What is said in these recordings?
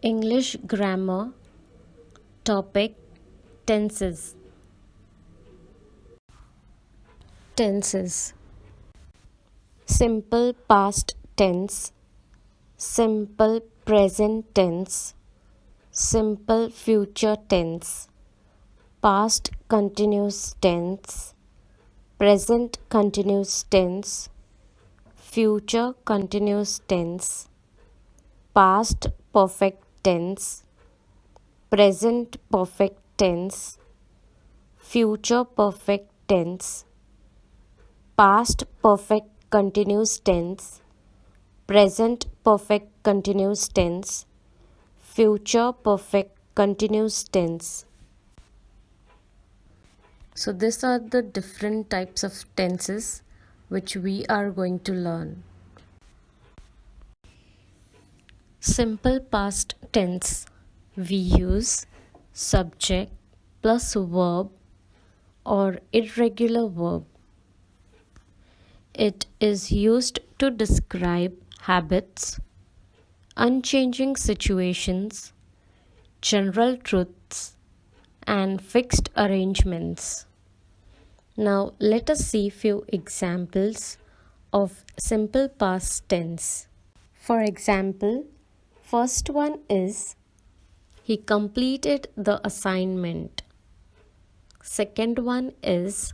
English grammar. Topic: tenses. Tenses: simple past tense, simple present tense, simple future tense, past continuous tense, present continuous tense, future continuous tense, past perfect tense, present perfect tense, future perfect tense, past perfect continuous tense, present perfect continuous tense, future perfect continuous tense. So these are the different types of tenses which we are going to learn. Simple past tense. We use subject plus verb or irregular verb. It is used to describe habits, unchanging situations, general truths, and fixed arrangements. Now let us see few examples of simple past tense. For example, first one is he completed the assignment. Second one is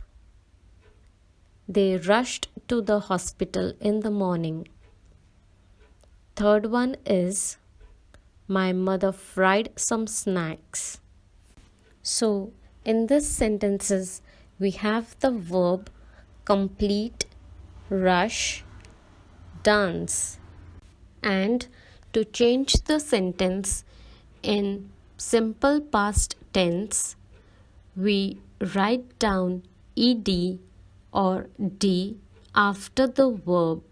they rushed to the hospital in the morning. Third one is my mother fried some snacks. So in these sentences we have the verb complete, rush, dance. And to change the sentence in simple past tense, we write down ed or d after the verb.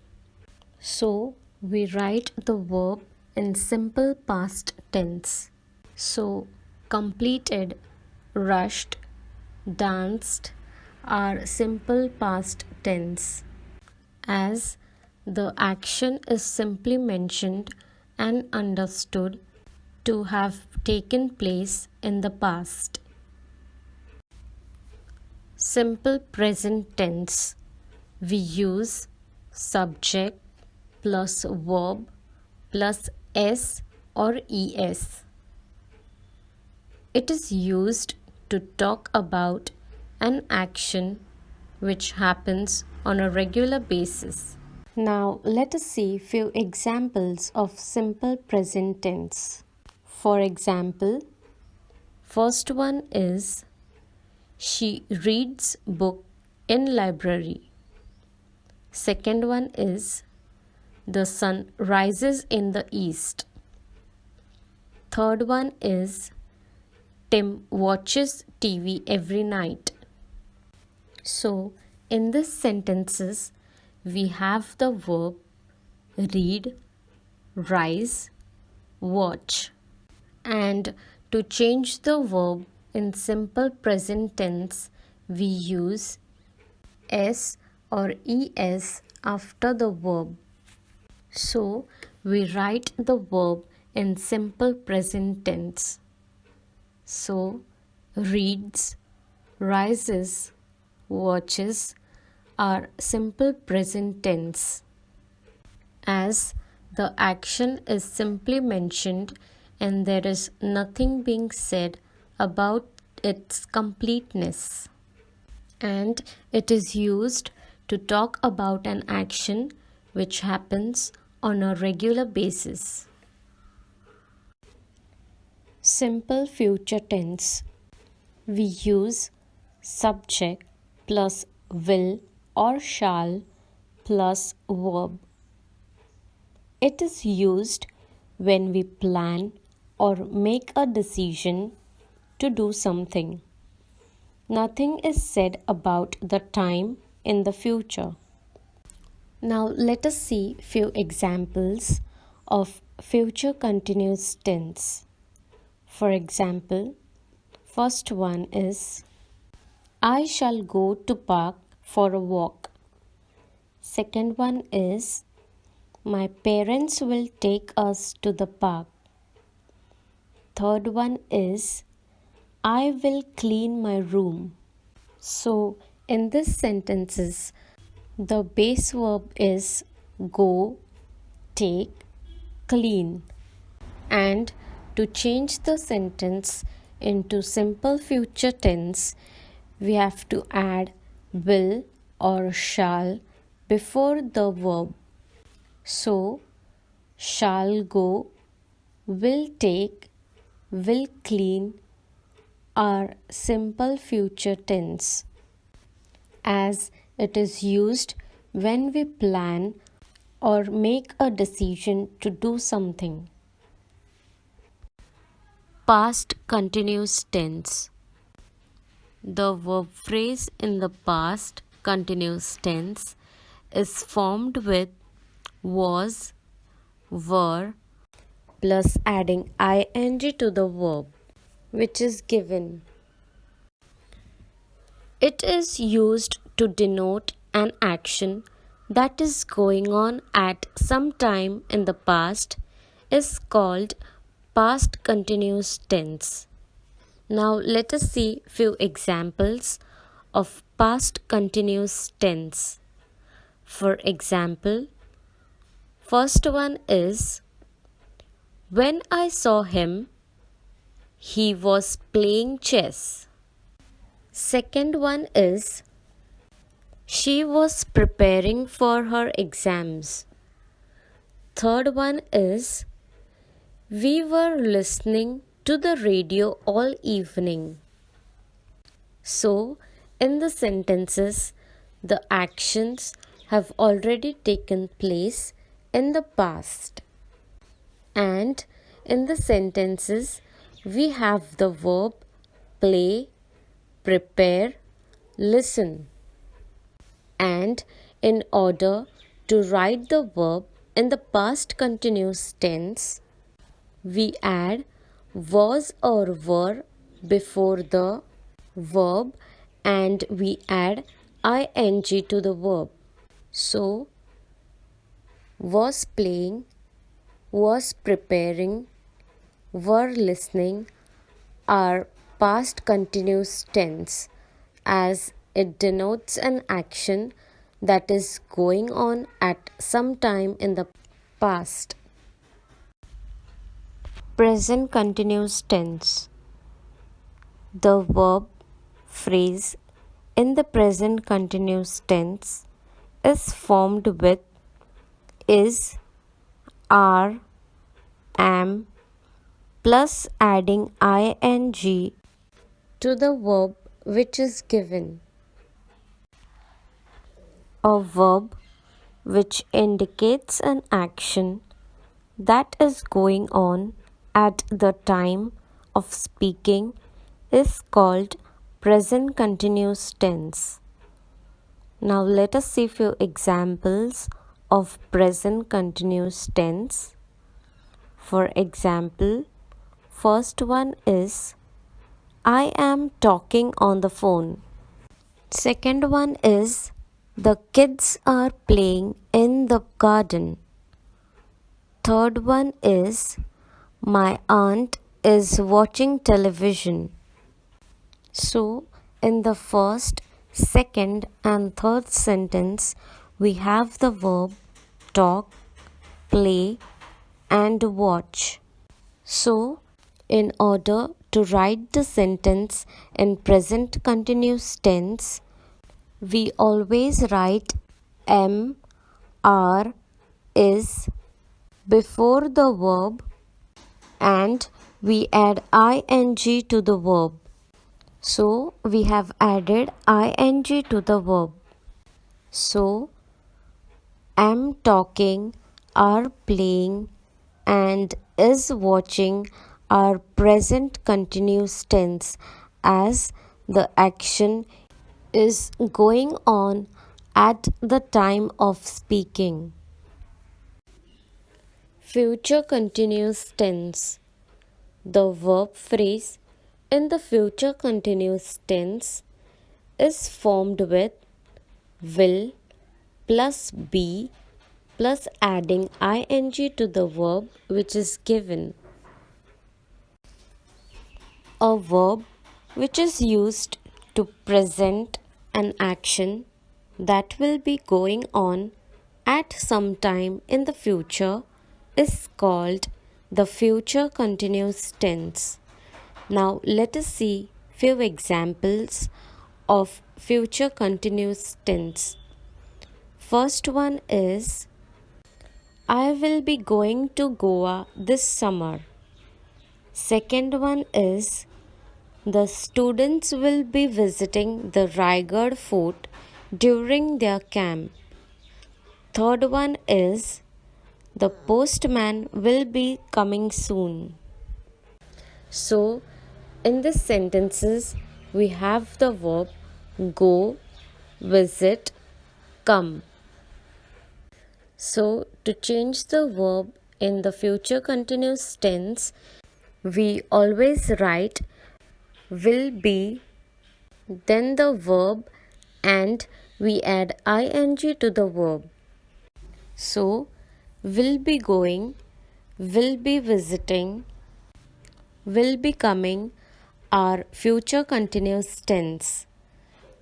So we write the verb in simple past tense. So completed, rushed, danced are simple past tense, as the action is simply mentioned and understood to have taken place in the past. Simple present tense. We use subject plus verb plus s or es. It is used to talk about an action which happens on a regular basis. Now let us see few examples of simple present tense. For example, first one is she reads book in library. Second one is the sun rises in the east. Third one is Tim watches TV every night. So in these sentences we have the verb read, rise, watch. And to change the verb in simple present tense, we use s or es after the verb. So we write the verb in simple present tense. So reads, rises, watches are simple present tense, as the action is simply mentioned and there is nothing being said about its completeness. And it is used to talk about an action which happens on a regular basis. Simple future tense. We use subject plus will or shall plus verb. It is used when we plan or make a decision to do something. Nothing is said about the time in the future. Now let us see few examples of future continuous tense. For example, first one is I shall go to park for a walk. Second one is my parents will take us to the park. third one is I will clean my room. So in this sentences, the base verb is go, take, clean. And to change the sentence into simple future tense, we have to add will or shall before the verb. So, shall go, will take, will clean are simple future tense, as it is used when we plan or make a decision to do something. Past continuous tense. The verb phrase in the past continuous tense is formed with was, were, plus adding ing to the verb, which is given. It is used to denote an action that is going on at some time in the past is called past continuous tense. Now let us see few examples of past continuous tense. For example, first one is when I saw him, he was playing chess. Second one is she was preparing for her exams. Third one is we were listening to the radio all evening. So, in the sentences, the actions have already taken place in the past. And in the sentences, we have the verb play, prepare, listen. And in order to write the verb in the past continuous tense, we add was or were before the verb and we add ing to the verb. So, was playing, was preparing, were listening are past continuous tense as it denotes an action that is going on at some time in the past. Present continuous tense. The verb phrase in the present continuous tense is formed with is, are, am, plus adding ing to the verb which is given. A verb which indicates an action that is going on at the time of speaking is called present continuous tense. Now let us see few examples of present continuous tense. For example, first one is I am talking on the phone. Second one is the kids are playing in the garden. Third one is my aunt is watching television. So, in the first, second, and third sentence, we have the verb talk, play, and watch. So, in order to write the sentence in present continuous tense, we always write am, are, is before the verb and we add ing to the verb. So, we have added ing to the verb. So, am talking, are playing, and is watching are present continuous tense as the action is going on at the time of speaking. Future continuous tense. The verb phrase in the future continuous tense is formed with will plus be plus adding ing to the verb which is given. A verb which is used to present an action that will be going on at some time in the future is called the future continuous tense. Now let us see few examples of future continuous tense. First one is I will be going to Goa this summer. Second one is the students will be visiting the Raigad fort during their camp. Third one is the postman will be coming soon. So, in these sentences, we have the verb go, visit, come. So, to change the verb in the future continuous tense, we always write will be, then the verb, and we add ing to the verb. So, will be going, will be visiting, will be coming are future continuous tense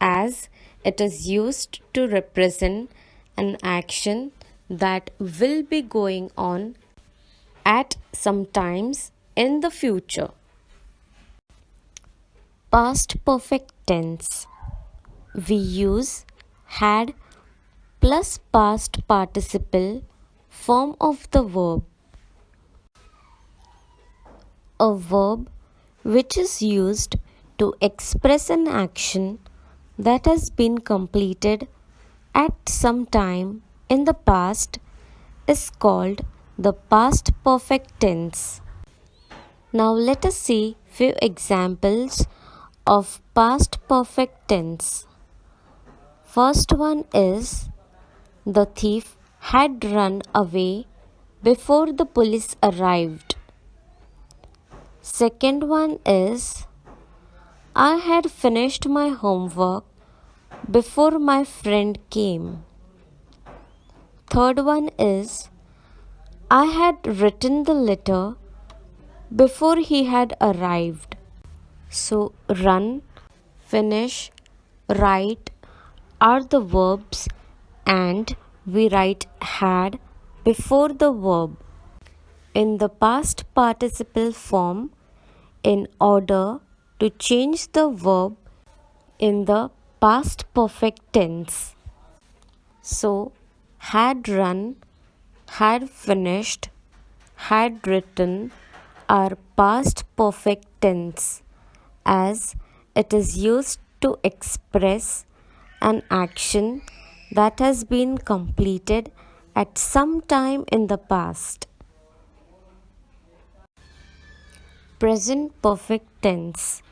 as it is used to represent an action that will be going on at some times in the future. Past perfect tense. We use had plus past participle form of the verb. A verb which is used to express an action that has been completed at some time in the past is called the past perfect tense. Now let us see few examples of past perfect tense. First one is the thief had run away before the police arrived. Second one is I had finished my homework before my friend came. Third one is I had written the letter before he had arrived. So run, finish, write are the verbs and we write had before the verb in the past participle form in order to change the verb in the past perfect tense. So, had run, had finished, had written are past perfect tense as it is used to express an action that has been completed at some time in the past. Present perfect tense.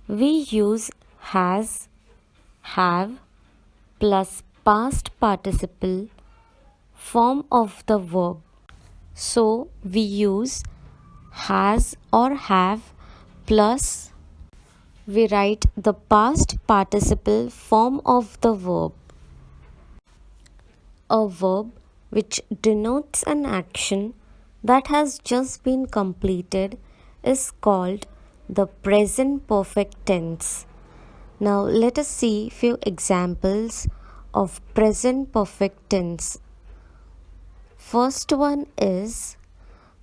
We use has, have plus past participle form of the verb. So we use has or have plus we write the past participle form of the verb. A verb which denotes an action that has just been completed is called the present perfect tense. Now let us see few examples of present perfect tense. First one is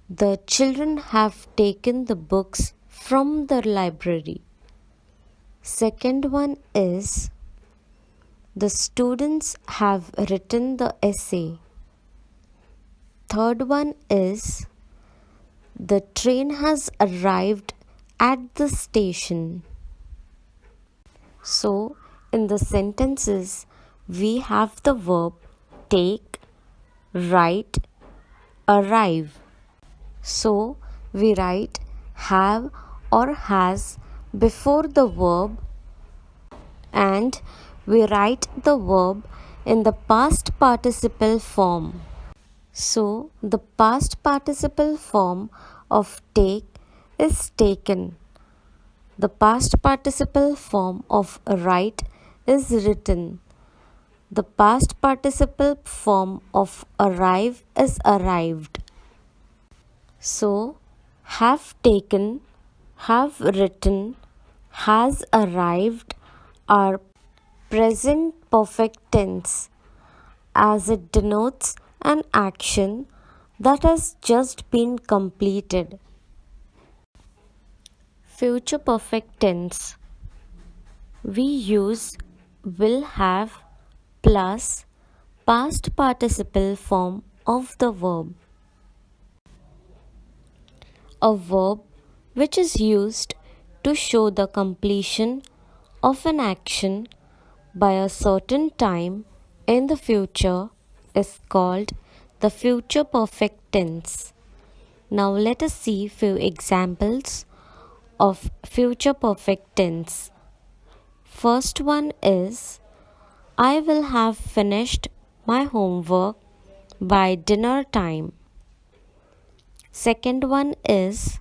the children have taken the books from the library. Second one is the students have written the essay. Third one is the train has arrived at the station. So, in the sentences, we have the verb take, write, arrive. So, we write have or has before the verb and we write the verb in the past participle form. So, the past participle form of take is taken. The past participle form of write is written. The past participle form of arrive is arrived. So, have taken, have written, has arrived are present perfect tense as it denotes an action that has just been completed. Future perfect tense. We use will have plus past participle form of the verb. A verb which is used to show the completion of an action by a certain time in the future is called the future perfect tense. Now let us see few examples of future perfect tense. First one is I will have finished my homework by dinner time. Second one is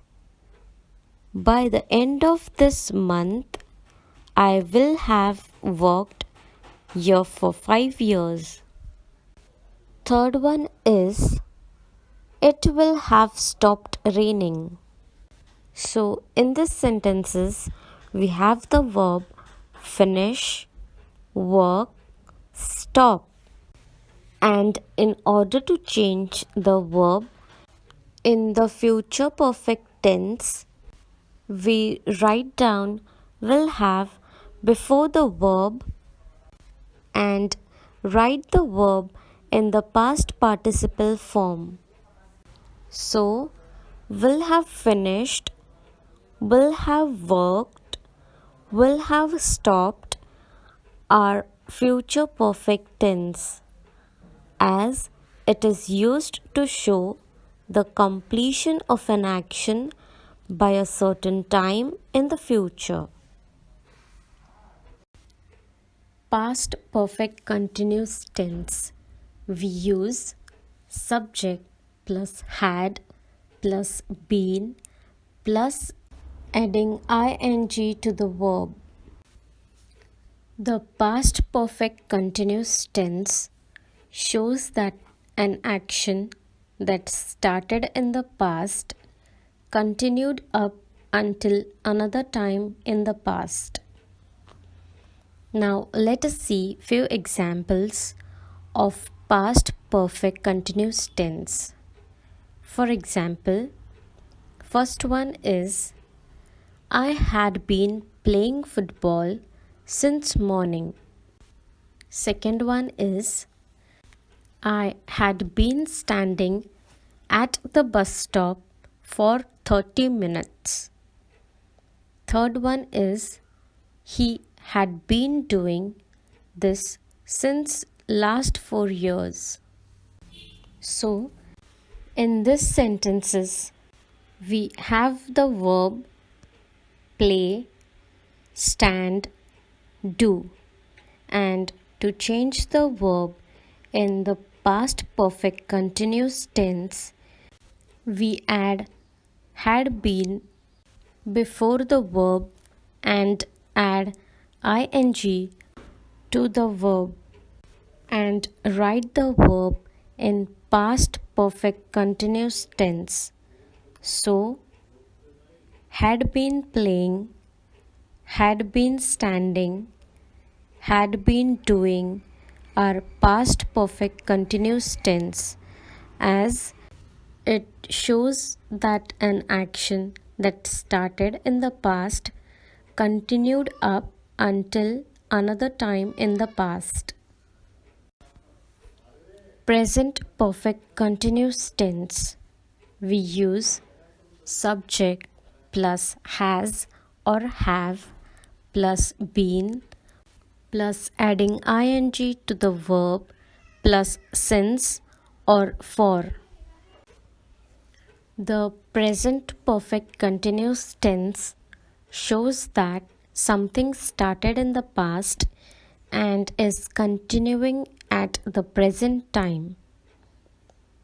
by the end of this month I will have worked here for 5 years. Third one is it will have stopped raining. So in these sentences we have the verb finish, work, stop. And in order to change the verb in the future perfect tense, we write down will have before the verb and write the verb in the past participle form. So, will have finished, will have worked, will have stopped are future perfect tense as it is used to show the completion of an action by a certain time in the future. Past perfect continuous tense. We use subject plus had plus been plus adding ing to the verb. The past perfect continuous tense shows that an action that started in the past continued up until another time in the past. Now let us see few examples of past perfect continuous tense. For example, first one is I had been playing football since morning. Second one is I had been standing at the bus stop for 30 minutes. Third one is he had been doing this since last 4 years. So, in these sentences, we have the verb play, stand, do. And to change the verb in the past perfect continuous tense, we add had been before the verb and add ing to the verb and write the verb in past perfect continuous tense. So, had been playing, had been standing, had been doing are past perfect continuous tense as it shows that an action that started in the past continued up until another time in the past. Present perfect continuous tense. We use subject plus has or have plus been plus adding ing to the verb plus since or for. The present perfect continuous tense shows that something started in the past and is continuing at the present time.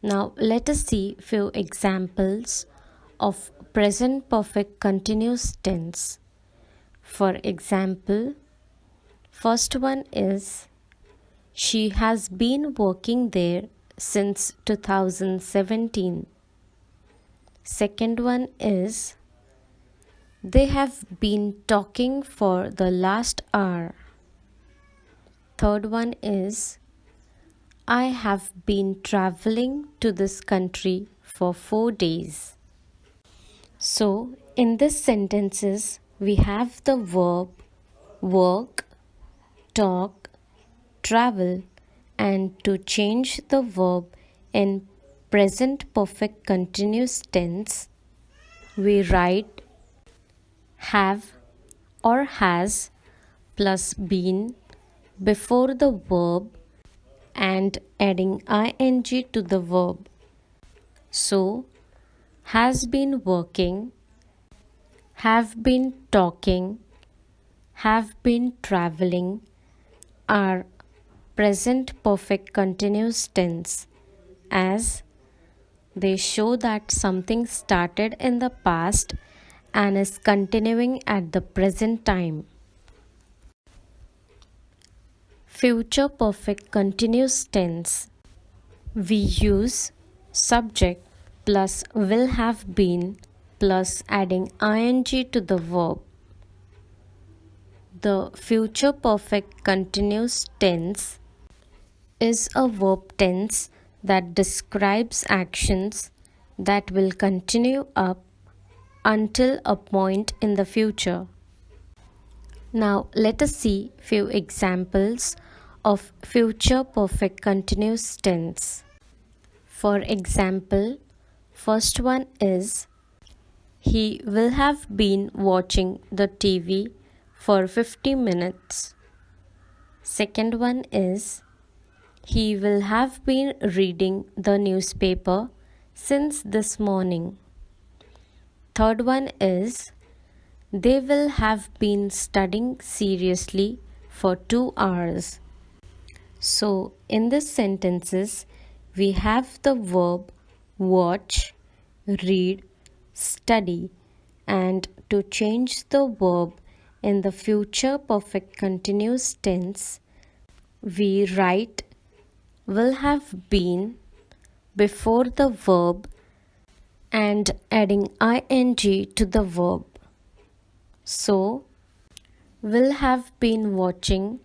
Now let us see few examples of present perfect continuous tense. For example, first one is she has been working there since 2017. Second one is They have been talking for the last hour. Third one is I have been traveling to this country for 4 days. So, in this sentences, we have the verb work, talk, travel, and to change the verb in present perfect continuous tense, we write have or has plus been before the verb and adding ing to the verb. So, has been working, have been talking, have been traveling are present perfect continuous tense as they show that something started in the past and is continuing at the present time. Future perfect continuous tense. We use subject plus will have been plus adding ing to the verb. The future perfect continuous tense is a verb tense that describes actions that will continue up until a point in the future. Now let us see few examples of future perfect continuous tense. For example, first one is he will have been watching the TV for 50 minutes. Second one is he will have been reading the newspaper since this morning. Third one is they will have been studying seriously for 2 hours. So, in this sentences, we have the verb watch, read, study, and to change the verb in the future perfect continuous tense, we write will have been before the verb and adding ing to the verb. So, will have been watching,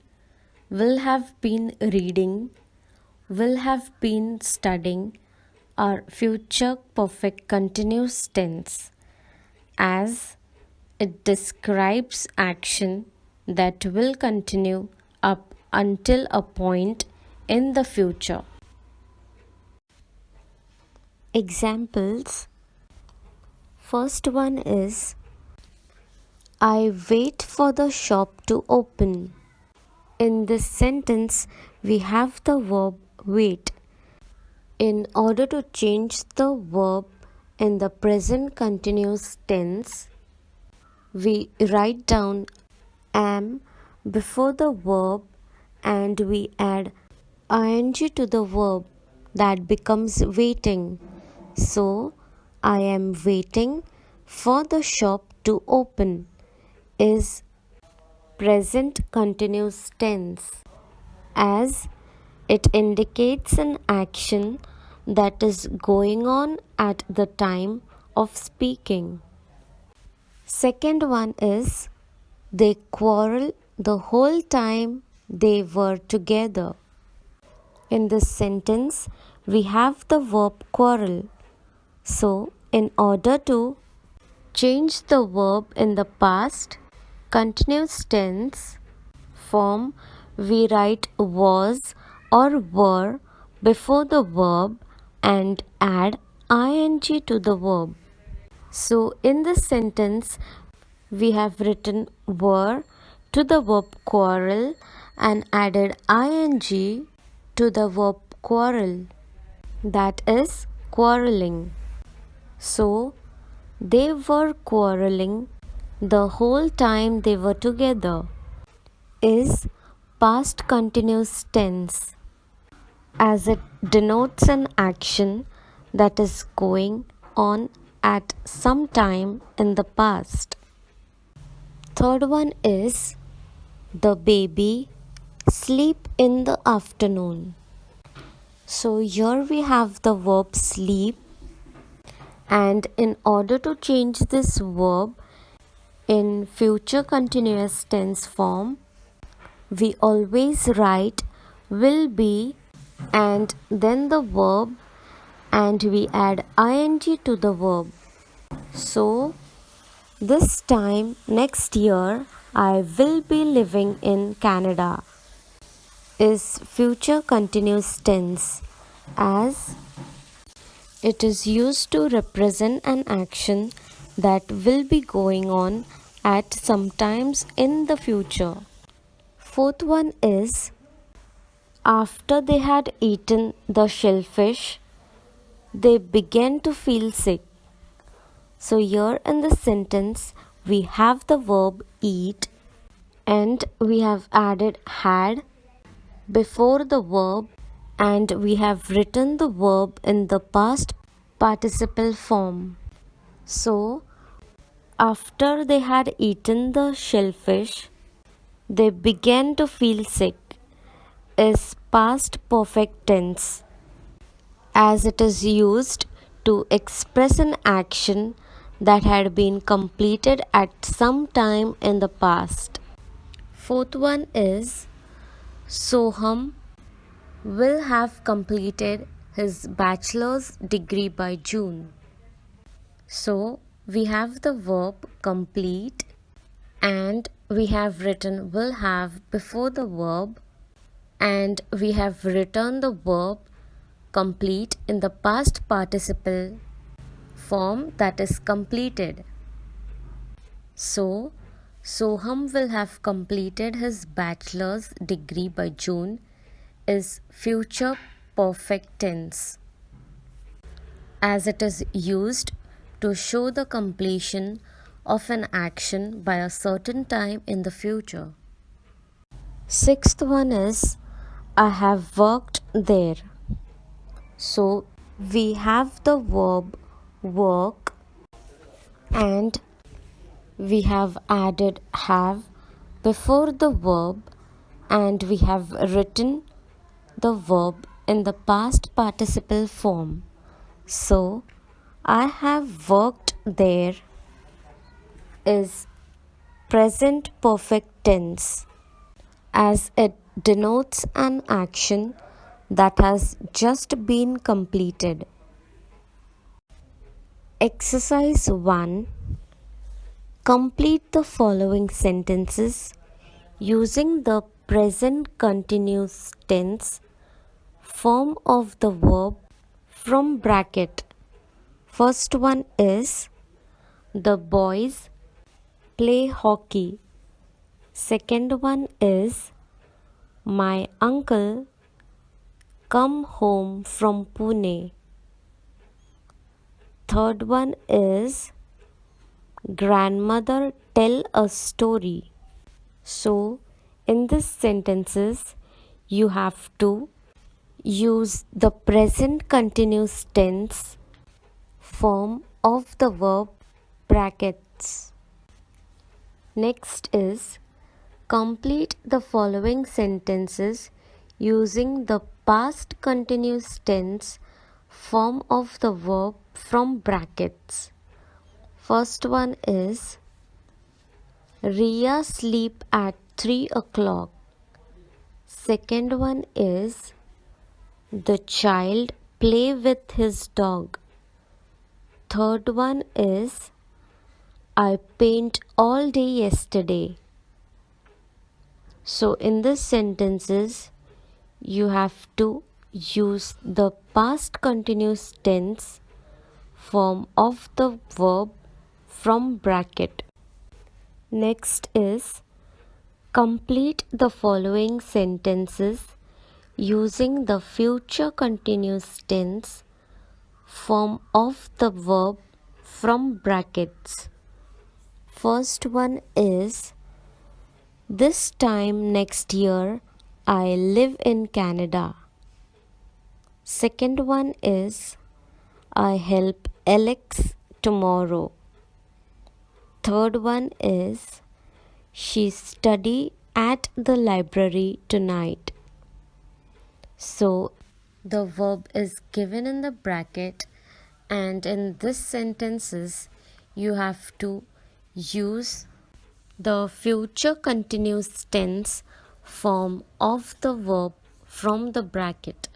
will have been reading, will have been studying are future perfect continuous tense as it describes action that will continue up until a point in the future. Examples. First one is I wait for the shop to open. In this sentence, we have the verb wait. In order to change the verb in the present continuous tense, we write down am before the verb and we add ing to the verb that becomes waiting. So, I am waiting for the shop to open is present continuous tense as it indicates an action that is going on at the time of speaking. Second one is they quarrel the whole time they were together. In this sentence, we have the verb quarrel. So, in order to change the verb in the past continuous tense form, we write was or were before the verb and add ing to the verb. So, in this sentence, we have written were to the verb quarrel and added ing to the verb quarrel, that is quarreling. So, they were quarreling the whole time they were together is past continuous tense as it denotes an action that is going on at some time in the past. Third one is the baby sleep in the afternoon. So here we have the verb sleep, and in order to change this verb In future continuous tense form, we always write will be and then the verb, and we add ing to the verb. So, this time next year, I will be living in Canada is future continuous tense, as it is used to represent an action that will be going on at some times in the future. Fourth one is after they had eaten the shellfish, they began to feel sick. So, here in the sentence, we have the verb eat and we have added had before the verb, and we have written the verb in the past participle form. So, after they had eaten the shellfish, they began to feel sick is past perfect tense, as it is used to express an action that had been completed at some time in the past. Fourth one is Soham will have completed his bachelor's degree by June. So we have the verb complete and we have written will have before the verb, and we have written the verb complete in the past participle form, that is completed. So, Soham will have completed his bachelor's degree by June is future perfect tense, as it is used to show the completion of an action by a certain time in the future. Sixth one is I have worked there. So we have the verb work and we have added have before the verb, and we have written the verb in the past participle form. So I have worked there is present perfect tense, as it denotes an action that has just been completed. Exercise 1. Complete the following sentences using the present continuous tense form of the verb from bracket. First one is the boys play hockey. Second one is my uncle come home from Pune. Third one is grandmother tell a story. So in these sentences you have to use the present continuous tense form of the verb brackets. Next is complete the following sentences using the past continuous tense form of the verb from brackets. First one is Riya sleep at 3 o'clock. Second one is the child play with his dog. Third one is I paint all day yesterday. So in these sentences you have to use the past continuous tense form of the verb from bracket. Next is complete the following sentences using the future continuous tense form of the verb from brackets. First one is this time next year I live in Canada. Second one is I help Alex tomorrow. Third one is she study at the library tonight. So the verb is given in the bracket, and in this sentences you have to use the future continuous tense form of the verb from the bracket.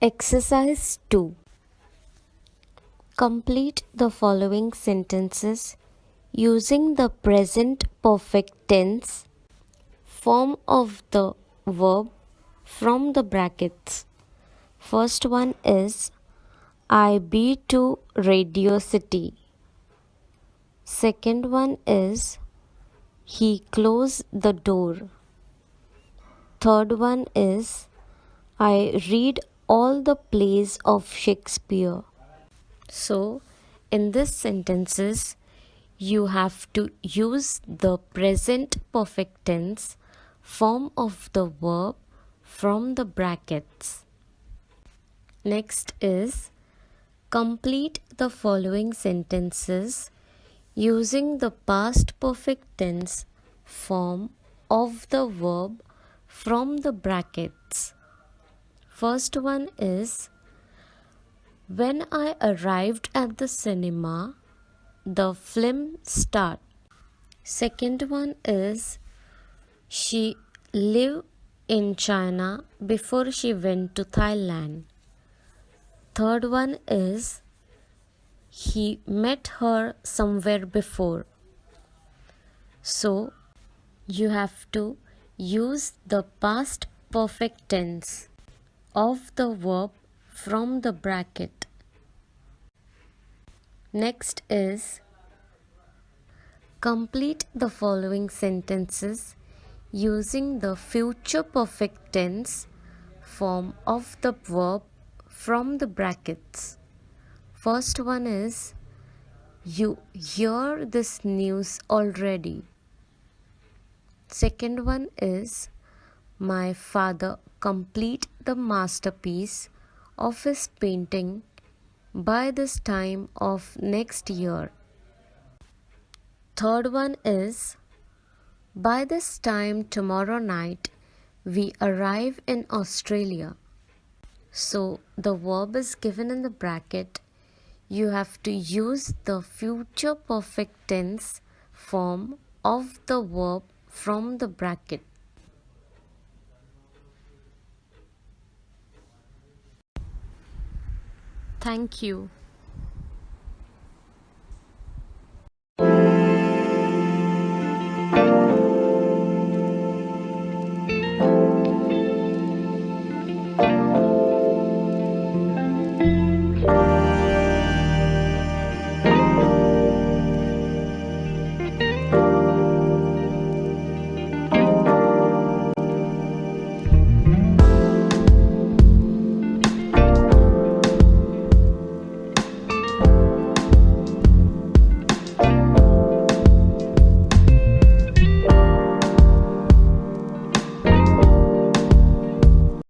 Exercise 2. Complete the following sentences using the present perfect tense form of the verb from the brackets. First one is I be to Radio City. Second one is he closed the door. Third one is I read all the plays of Shakespeare. So, in these sentences, you have to use the present perfect tense form of the verb from the brackets. Next is complete the following sentences using the past perfect tense form of the verb from the brackets. First one is when I arrived at the cinema, the film started. Second one is she lived in China before she went to Thailand. Third one is he met her somewhere before. So you have to use the past perfect tense of the verb from the bracket. Next is complete the following sentences using the future perfect tense form of the verb from the brackets. First one is you hear this news already. Second one is my father complete the masterpiece of his painting by this time of next year. Third one is by this time tomorrow night we arrive in Australia. So the verb is given in the bracket. You have to use the future perfect tense form of the verb from the bracket. Thank you.